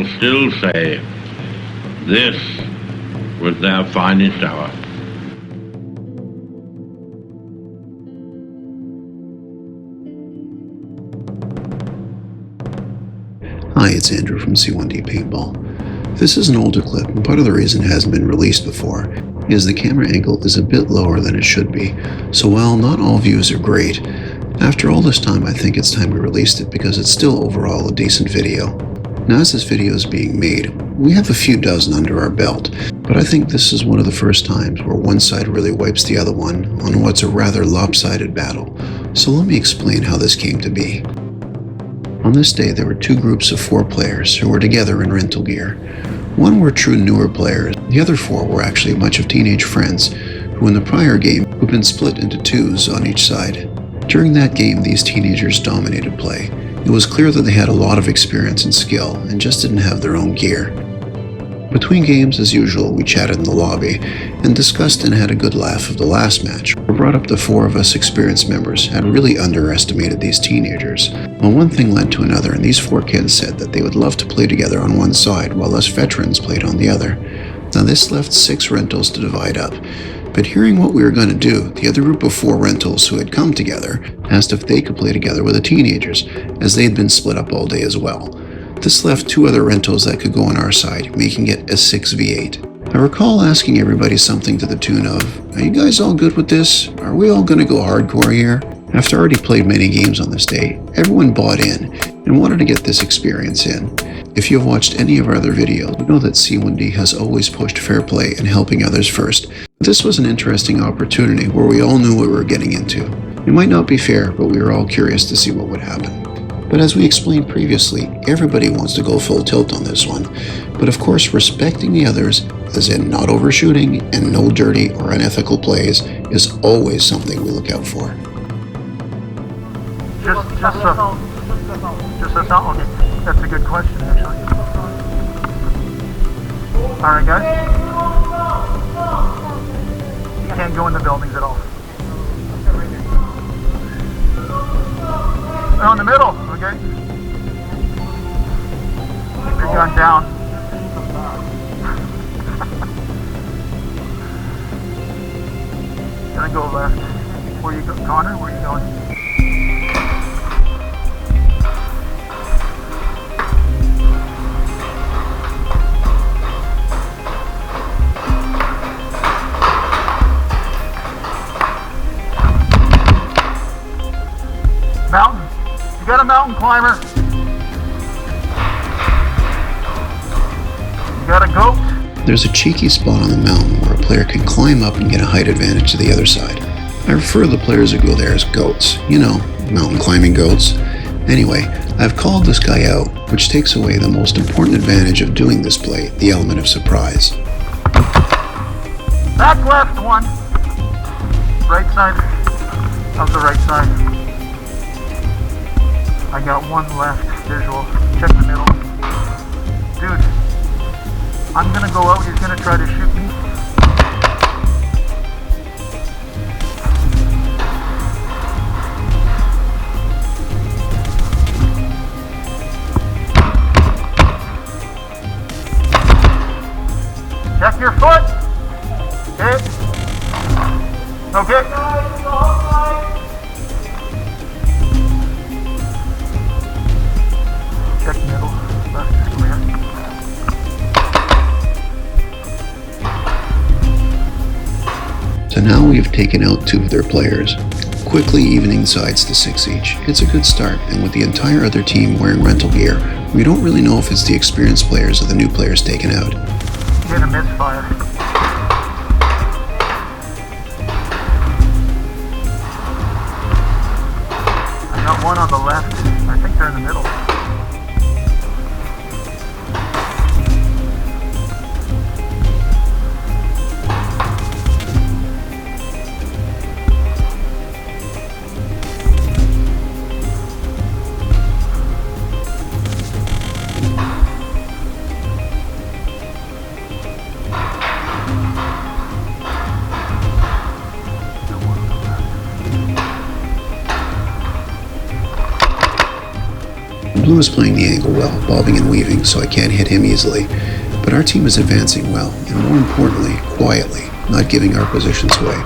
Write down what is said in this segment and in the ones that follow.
will still say, this was their finest hour. Hi, it's Andrew from C1D Paintball. This is an older clip, and part of the reason it hasn't been released before is the camera angle is a bit lower than it should be, so while not all views are great, after all this time I think it's time we released it because it's still overall a decent video. Now as this video is being made, we have a few dozen under our belt, but I think this is one of the first times where one side really wipes the other one on what's a rather lopsided battle, so let me explain how this came to be. On this day, there were two groups of 4 players who were together in rental gear. One were true newer players, the other 4 were actually a bunch of teenage friends who in the prior game had been split into 2s on each side. During that game, these teenagers dominated play. It was clear that they had a lot of experience and skill and just didn't have their own gear. Between games, as usual, we chatted in the lobby and discussed and had a good laugh of the last match. We brought up the 4 of us experienced members had really underestimated these teenagers. Well, one thing led to another, and these 4 kids said that they would love to play together on one side while us veterans played on the other. Now this left 6 rentals to divide up, but hearing what we were going to do, the other group of 4 rentals who had come together asked if they could play together with the teenagers, as they had been split up all day as well. This left 2 other rentals that could go on our side, making it a 6v8. I recall asking everybody something to the tune of, "Are you guys all good with this? Are we all going to go hardcore here?" After I already played many games on this day, everyone bought in and wanted to get this experience in. If you have watched any of our other videos, you know that C1D has always pushed fair play and helping others first. This was an interesting opportunity where we all knew what we were getting into. It might not be fair, but we were all curious to see what would happen. But as we explained previously, everybody wants to go full tilt on this one. But of course, respecting the others, as in not overshooting and no dirty or unethical plays, is always something we look out for. Just a sound? Okay, that's a good question actually. Alright guys, you can't go in the buildings at all. They're on the middle, okay? Keep your gun down. Gonna go left. Where you go, Connor? Where are you going? Mountain. You got a mountain climber. You got a goat. There's a cheeky spot on the mountain where a player can climb up and get a height advantage to the other side. I refer to the players who go there as goats. You know, mountain climbing goats. Anyway, I've called this guy out, which takes away the most important advantage of doing this play, the element of surprise. Back left one. Right side of the right side. I got one left visual. Check the middle. Dude, I'm gonna go out. He's gonna try to shoot me. Check your foot. Okay. Okay. Check middle, left is clear. So now we have taken out 2 of their players, quickly evening sides to 6 each. It's a good start, and with the entire other team wearing rental gear, we don't really know if it's the experienced players or the new players taken out. Get a misfire. I got one on the left. I think they're in the middle. Blue is playing the angle well, bobbing and weaving, so I can't hit him easily. But our team is advancing well, and more importantly, quietly, not giving our positions away.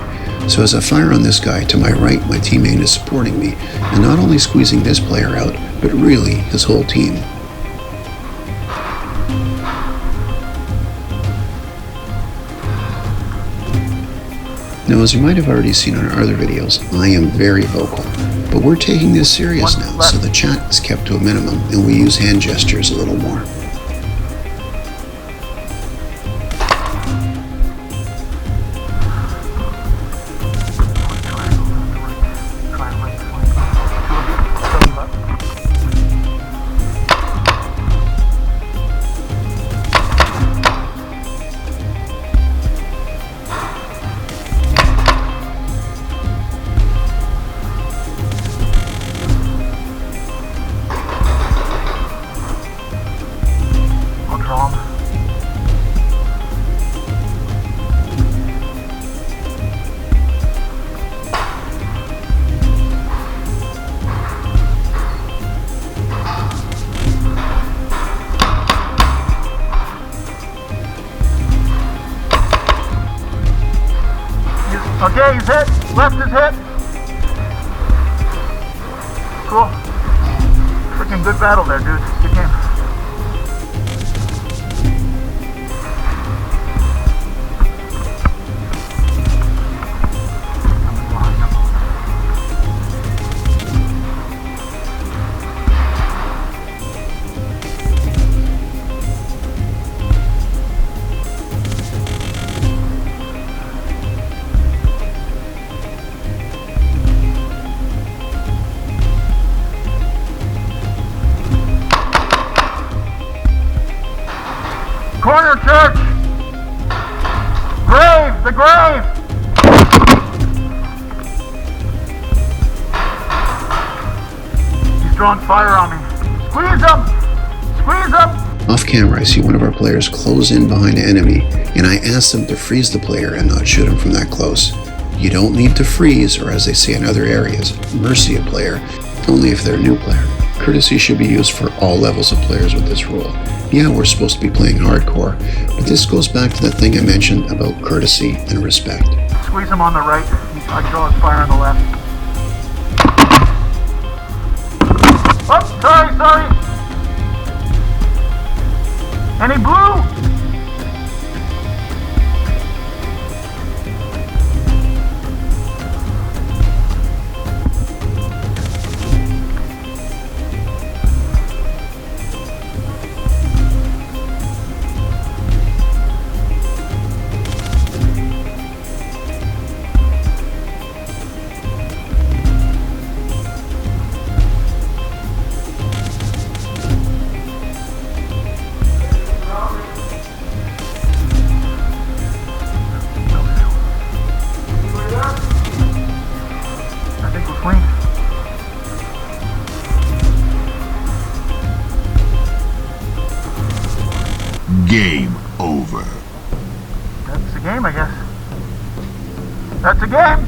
So as I fire on this guy, to my right, my teammate is supporting me, and not only squeezing this player out, but really his whole team. Now, as you might have already seen on our other videos, I am very vocal, but we're taking this serious now, so the chat is kept to a minimum, and we use hand gestures a little more. Okay, he's hit. Left is hit. Cool. Freaking good battle there, dude. Good game. Corner church! Grave! The grave! He's drawing fire on me. Squeeze him! Squeeze him! Off camera, I see one of our players close in behind an enemy, and I ask them to freeze the player and not shoot him from that close. You don't need to freeze, or as they say in other areas, mercy a player, only if they're a new player. Courtesy should be used for all levels of players with this rule. Yeah, we're supposed to be playing hardcore, but this goes back to that thing I mentioned about courtesy and respect. Squeeze him on the right. I draw his fire on the left. Oh, sorry. Any blue? Game over. That's the game, I guess. That's a game!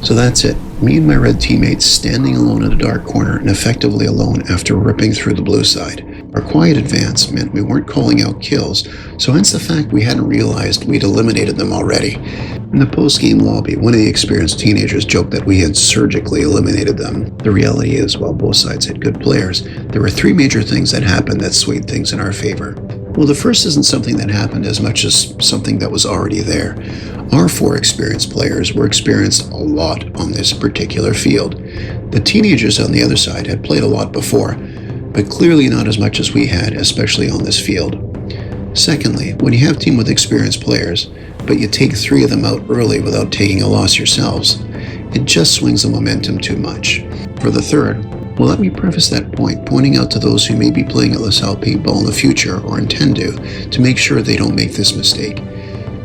So that's it. Me and my red teammates standing alone in a dark corner and effectively alone after ripping through the blue side. Our quiet advance meant we weren't calling out kills, so hence the fact we hadn't realized we'd eliminated them already. In the post-game lobby, one of the experienced teenagers joked that we had surgically eliminated them. The reality is, while both sides had good players, there were three major things that happened that swayed things in our favor. Well, the first isn't something that happened as much as something that was already there. Our four experienced players were experienced a lot on this particular field. The teenagers on the other side had played a lot before, but clearly not as much as we had, especially on this field. Secondly, when you have a team with experienced players, but you take three of them out early without taking a loss yourselves, it just swings the momentum too much. For the third, well, let me preface that point, pointing out to those who may be playing at LaSalle Paintball in the future or intend to make sure they don't make this mistake.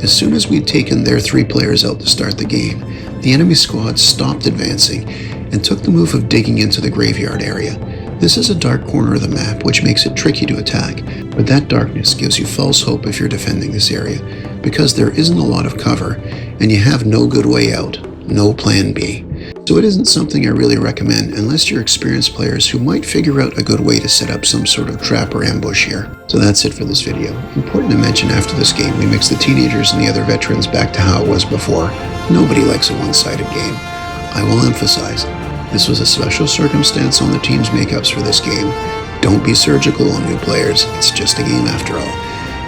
As soon as we'd taken their three players out to start the game, the enemy squad stopped advancing and took the move of digging into the graveyard area. This is a dark corner of the map, which makes it tricky to attack, but that darkness gives you false hope if you're defending this area, because there isn't a lot of cover, and you have no good way out, no plan B. So it isn't something I really recommend unless you're experienced players who might figure out a good way to set up some sort of trap or ambush here. So that's it for this video. Important to mention, after this game, we mix the teenagers and the other veterans back to how it was before. Nobody likes a one-sided game. I will emphasize, this was a special circumstance on the team's makeups for this game. Don't be surgical on new players, it's just a game after all.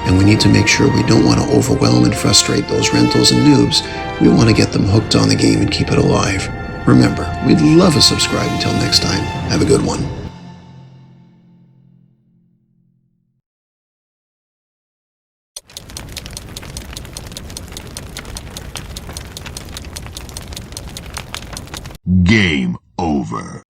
And we need to make sure we don't want to overwhelm and frustrate those rentals and noobs. We want to get them hooked on the game and keep it alive. Remember, we'd love a subscribe. Until next time, have a good one. Game over.